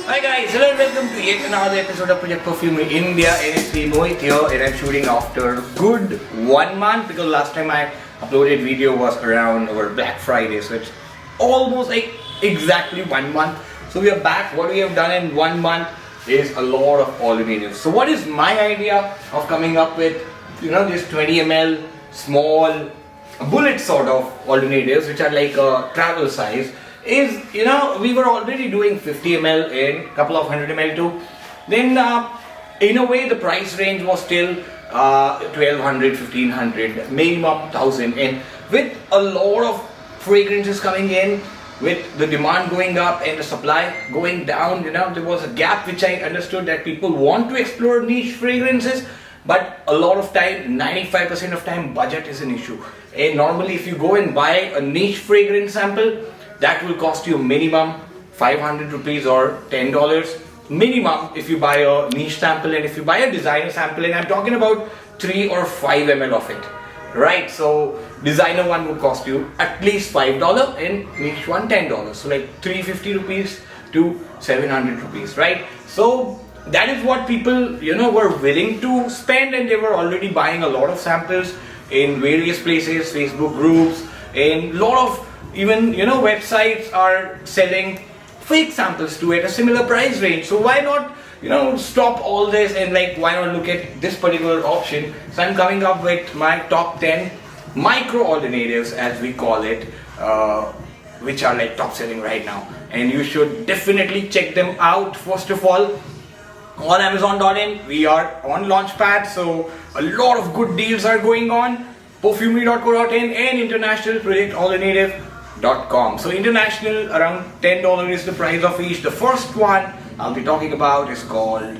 Hi guys, hello and welcome to yet another episode of Projekt Perfume in India, and it's me Mohit here, and I'm shooting after good 1 month because last time I uploaded video was around over Black Friday, so it's almost like exactly 1 month. So we are back. What we have done in 1 month is a lot of alternatives. So what is my idea of coming up with, this 20 ml small bullet sort of alternatives which are like a travel size is, we were already doing 50 ml and couple of 100 ml too. Then in a way the price range was still 1200, 1500, minimum 1000, and with a lot of fragrances coming in, with the demand going up and the supply going down, there was a gap which I understood that people want to explore niche fragrances, but a lot of time, 95% of time, budget is an issue. And normally if you go and buy a niche fragrance sample, that will cost you minimum 500 rupees or $10 minimum if you buy a niche sample, and if you buy a designer sample, and I'm talking about 3 or 5 ml of it, right? So designer one would cost you at least $5 and niche one $10, so like 350 rupees to 700 rupees, right? So that is what people were willing to spend, and they were already buying a lot of samples in various places, Facebook groups, and a lot of even websites are selling fake samples to at a similar price range. So why not stop all this and why not look at this particular option? So I'm coming up with my top 10 micro alternatives, as we call it, which are like top selling right now, and you should definitely check them out. First of all, on Amazon.in, we are on Launchpad, so a lot of good deals are going on. Perfumery.co.in and international projectalternative.com. So international, around $10 is the price of each. The first one I'll be talking about is called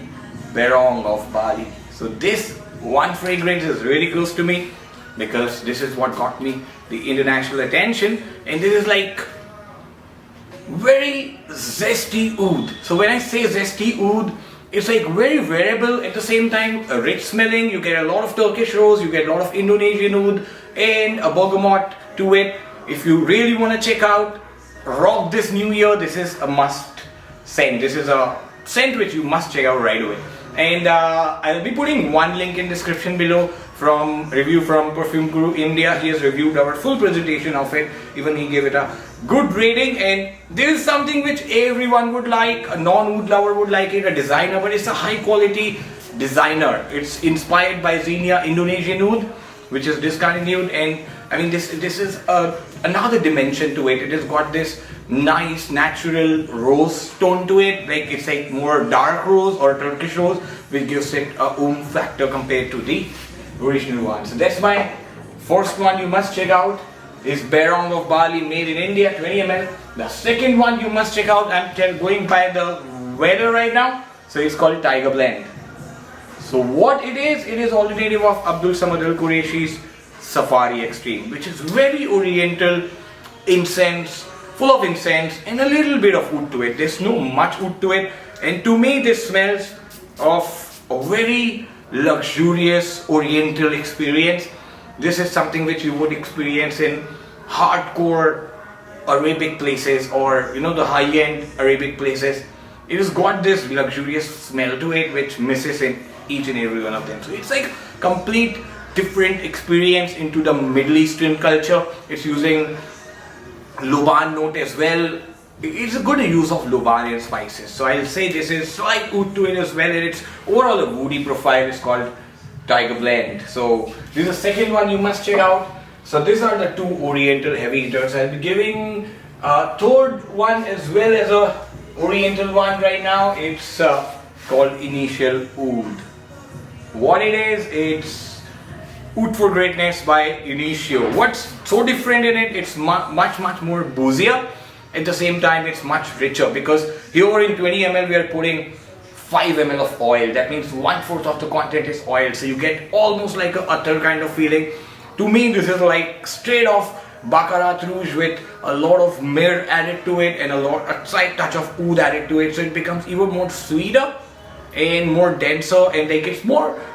Barong of Bali. So this one fragrance is really close to me because this is what got me the international attention, and this is like very zesty oud. So when I say zesty oud, it's like very variable, at the same time rich smelling. You get a lot of Turkish rose, you get a lot of Indonesian oud, and a bergamot to it. If you really want to check out, rock this new year, this is a must scent. This is a scent which you must check out right away. And I'll be putting one link in description below from review from Perfume Guru India. He has reviewed our full presentation of it. Even he gave it a good rating, and this is something which everyone would like. A non-oud lover would like it, a designer, but it's a high quality designer. It's inspired by Xenia Indonesian oud, which is discontinued, and I mean this is another dimension to it. It has got this nice natural rose tone to it, like it's like more dark rose or Turkish rose, which gives it a factor compared to the original one. So that's my first one you must check out, is Barong of Bali, made in India, 20 ml. The second one you must check out, I'm going by the weather right now, so it's called Tiger Blend. So what it is alternative of Abdul Samad Al Qureshi's Safari Extreme, which is very oriental incense, full of incense and a little bit of wood to it. There's no much wood to it, and to me this smells of a very luxurious oriental experience. This is something which you would experience in hardcore Arabic places, or the high-end Arabic places. It has got this luxurious smell to it which misses in each and every one of them. So it's like complete different experience into the Middle Eastern culture. It's using Luban note as well. It's a good use of Lubanian spices. So I'll say this is slight oud to it as well, and it's overall a woody profile. It's called Tiger Blend. So this is the second one you must check out. So these are the two oriental heavy hitters. I'll be giving a third one as well as a oriental one right now. It's called Initial Oud. What it is, it's Oud for Greatness by Initio. What's so different in it? It's much more boozier. At the same time, it's much richer, because here in 20 ml we are putting 5 ml of oil. That means 1/4 of the content is oil. So you get almost like a attar kind of feeling. To me, this is like straight off Baccarat Rouge with a lot of myrrh added to it and a slight touch of oud added to it. So it becomes even more sweeter and more denser, and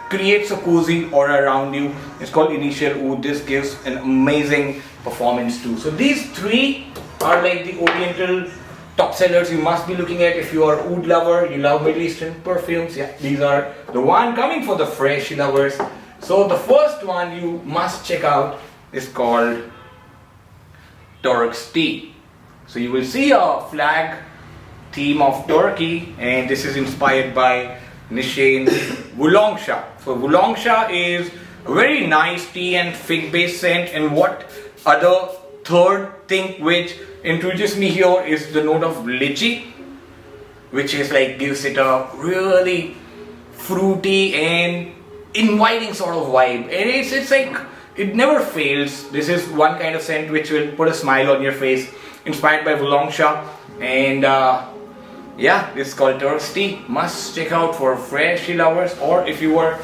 creates a cozy aura around you. It's called Initial Oud. This gives an amazing performance too. So these three are like the oriental top sellers you must be looking at if you are oud lover, you love Middle Eastern perfumes. Yeah, these are the one coming for the fresh lovers. So the first one you must check out is called Turk's tea. So you will see a flag theme of Turkey, and this is inspired by Nishane's Wulongsha. So Wulongsha is a very nice tea and fig based scent, and what other third thing which introduced me here is the note of lychee, which is like gives it a really fruity and inviting sort of vibe, and it's like it never fails. This is one kind of scent which will put a smile on your face, inspired by Wulongsha. And yeah, this is called Turk's tea. Must check out for fresh tea lovers, or if you were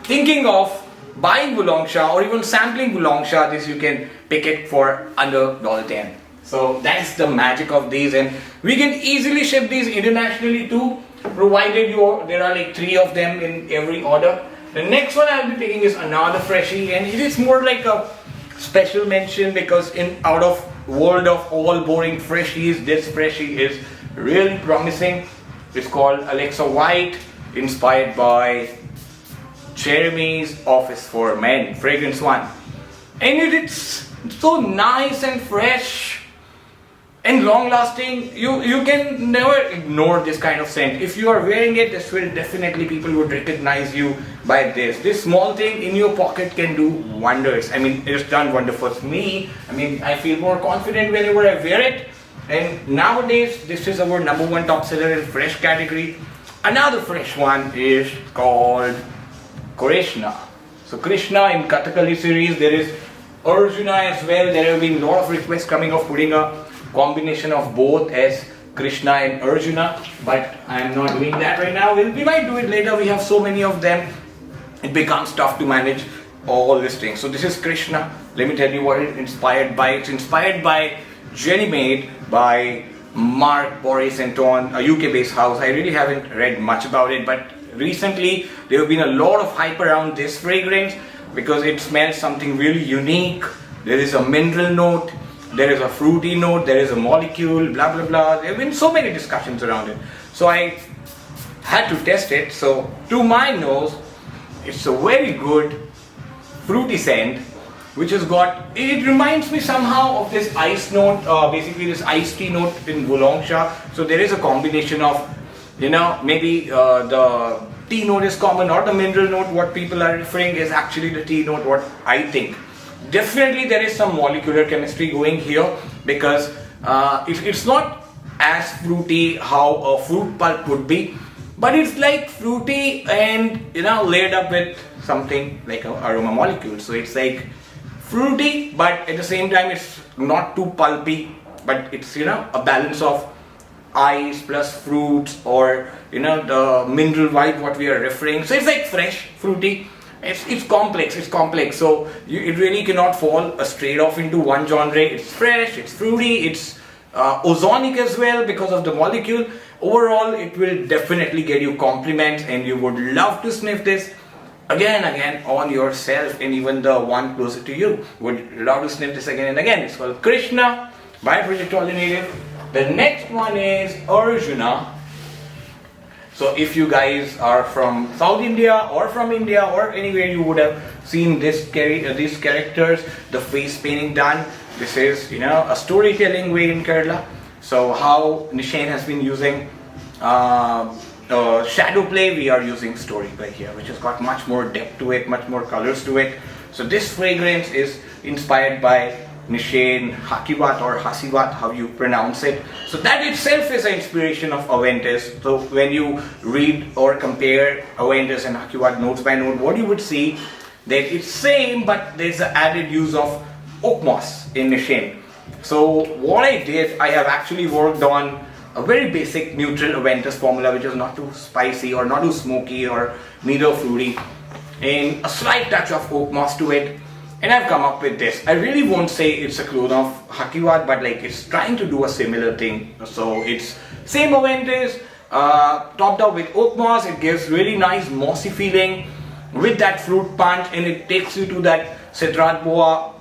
thinking of buying Wulongsha or even sampling Wulongsha, this you can pick it for under $10. So that's the magic of these, and we can easily ship these internationally too, provided there are like 3 of them in every order. The next one I'll be picking is another freshie, and it is more like a special mention because out of world of all boring freshies, this freshie is really promising. It's called Alexa White, inspired by Jeremy's Office for Men fragrance one, and it's so nice and fresh and long lasting. You can never ignore this kind of scent. If you are wearing it, this will definitely, people would recognize you by this small thing in your pocket can do wonders. I mean, it's done wonder for me. I mean, I feel more confident whenever I wear it, and nowadays this is our number 1 top seller in fresh category. Another fresh one is called Krishna. So Krishna in Kathakali series, there is Arjuna as well. There have been a lot of requests coming of putting a combination of both as Krishna and Arjuna, but I am not doing that right now. We might do it later. We have so many of them, it becomes tough to manage all these things. So this is Krishna. Let me tell you what it's inspired by. It's inspired by Jenny Made by Mark Boris Anton, a UK based house. I really haven't read much about it, but recently there have been a lot of hype around this fragrance because it smells something really unique. There is a mineral note, there is a fruity note, there is a molecule, blah blah blah. There have been so many discussions around it, so I had to test it. So to my nose, it's a very good fruity scent, which has got, it reminds me somehow of this ice note, basically this iced tea note in Wulongsha. So there is a combination of, maybe the tea note is common or the mineral note. What people are referring is actually the tea note, what I think. Definitely there is some molecular chemistry going here, because it's not as fruity how a fruit pulp would be, but it's like fruity and layered up with something like an aroma molecule. So it's like fruity, but at the same time it's not too pulpy, but it's a balance of ice plus fruits, or the mineral vibe what we are referring. So it's like fresh, fruity. It's complex. So it really cannot fall straight off into one genre. It's fresh, it's fruity, it's ozonic as well because of the molecule. Overall, it will definitely get you compliments, and you would love to sniff this again and again on yourself, and even the one closer to you would love to sniff this again and again. It's called Krishna by Projekt Native. The next one is Arjuna. So if you guys are from South India or from India or anywhere, you would have seen these characters, the face painting done. This is a storytelling way in Kerala. So how Nishane has been using shadow play, we are using story play here, which has got much more depth to it, much more colors to it. So this fragrance is inspired by Nishane Hakiwat or Hasiwat, how you pronounce it. So that itself is an inspiration of Aventus. So when you read or compare Aventus and Hakiwat notes by note, what you would see that it's same, but there's an added use of oak moss in Nishane. So what I did, I have actually worked on a very basic neutral Aventus formula, which is not too spicy or not too smoky or neither fruity, and a slight touch of oak moss to it. And I've come up with this. I really won't say it's a clone of Hakiwat, but like it's trying to do a similar thing. So it's same Aventus, topped up with oak moss. It gives really nice mossy feeling with that fruit punch, and it takes you to that Citrat Boa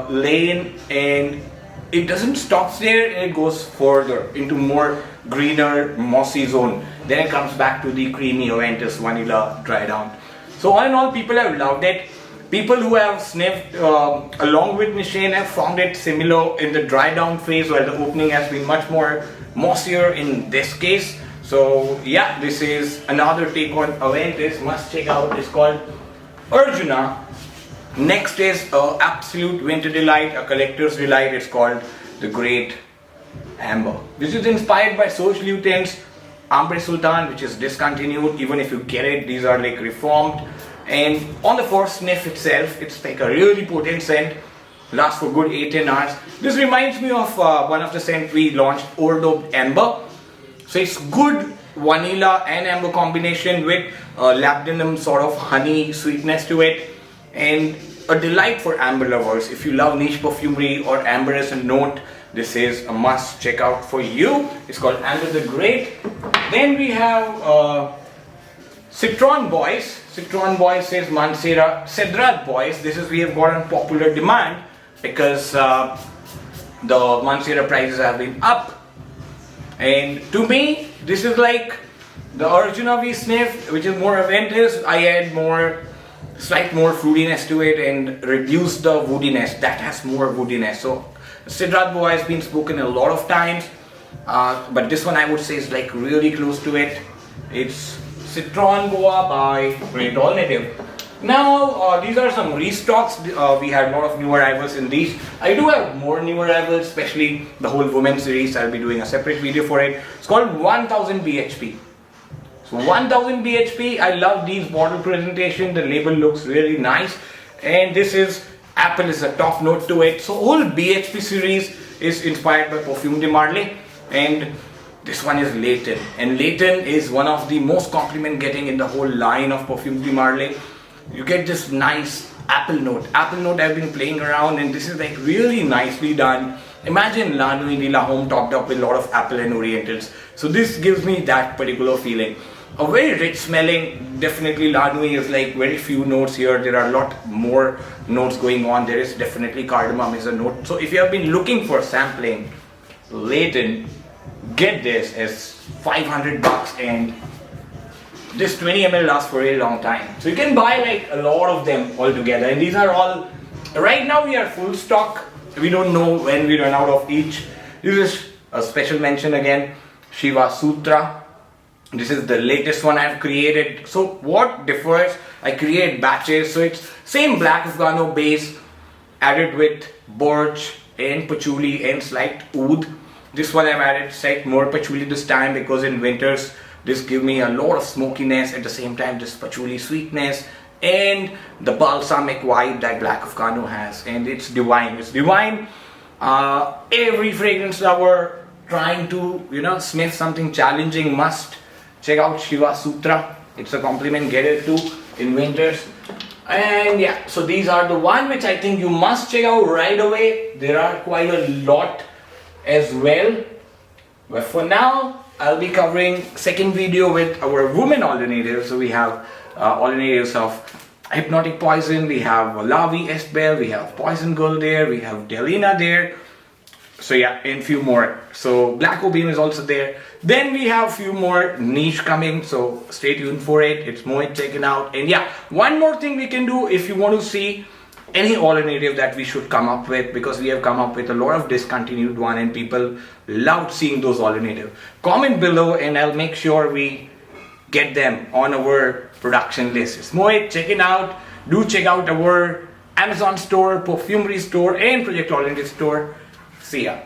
lane, and it doesn't stop there, it goes further into more greener, mossy zone. Then it comes back to the creamy Aventus vanilla dry down. So all in all, people have loved it. People who have sniffed along with Nishane have found it similar in the dry down phase, while the opening has been much more mossier in this case. So yeah, this is another take on Aventus, must check out. It's called Arjuna. Next is a absolute winter delight, a collector's delight. It's called the Great Amber. This is inspired by Soch Luten's Ambre Sultan, which is discontinued. Even if you get it, these are like reformed. And on the first sniff itself, it's like a really potent scent. Lasts for good 8-10 hours. This reminds me of one of the scents we launched, Old Oak Amber. So it's good vanilla and amber combination with labdanum sort of honey sweetness to it, and a delight for amber lovers. If you love niche perfumery or amber as a note, this is a must check out for you. It's called Amber the Great. Then we have Citron Boys. Citron Boys says Mansera Cedrat Boys. This is we have got on popular demand because the Mansera prices have been up. And to me, this is like the Arjuna we sniffed, which is more Aventus. I add slight more fruitiness to it and reduce the woodiness. That has more woodiness. So Cedrat Bois has been spoken a lot of times, but this one I would say is like really close to it. It's Citron Goa by Great Alternative. Now these are some restocks. We had a lot of new arrivals in these. I do have more new arrivals, especially the whole women series. I'll be doing a separate video for it. It's called 1000 BHP. So 1000 BHP, I love these bottle presentation. The label looks really nice, and this is apple is a top note to it. So whole BHP series is inspired by Perfume de Marly, and this one is Leighton, and Leighton is one of the most compliment getting in the whole line of Perfume de Marly. You get this nice apple note. Apple note I've been playing around, and this is like really nicely done. Imagine La Nuit de la Homme topped up with a lot of apple and orientals. So this gives me that particular feeling. A very rich smelling, definitely La Nuit is like very few notes here. There are a lot more notes going on. There is definitely cardamom is a note. So if you have been looking for sampling Leighton, get this as 500 bucks, and this 20 ml lasts for a long time. So you can buy like a lot of them all together, and these are all, right now we are full stock. We don't know when we run out of each. This is a special mention again, Shiva Sutra. This is the latest one I've created. So what differs, I create batches. So it's same black Afghano base added with birch and patchouli and slight oud. This one I've added slight more patchouli this time because in winters this give me a lot of smokiness, at the same time this patchouli sweetness and the balsamic vibe that black Afghano has, and it's divine. It's divine. Every fragrance lover trying to sniff something challenging must check out Shiva Sutra. It's a compliment getter too in winters. And yeah, so these are the one which I think you must check out right away. There are quite a lot as well, but for now I'll be covering second video with our women alternatives. So we have alternatives of Hypnotic Poison, we have Lavi Esbel, we have Poison Girl there, we have Delina there. So yeah, and few more. So Black Opium is also there. Then we have few more niche coming, so stay tuned for it. It's more taken out. And yeah, one more thing we can do if you want to see any alternative that we should come up with, because we have come up with a lot of discontinued one and people loved seeing those alternatives. Comment below and I'll make sure we get them on our production list. It's Mohit, check it out. Do check out our Amazon store, Perfumery store and Projekt Alternative store. See ya.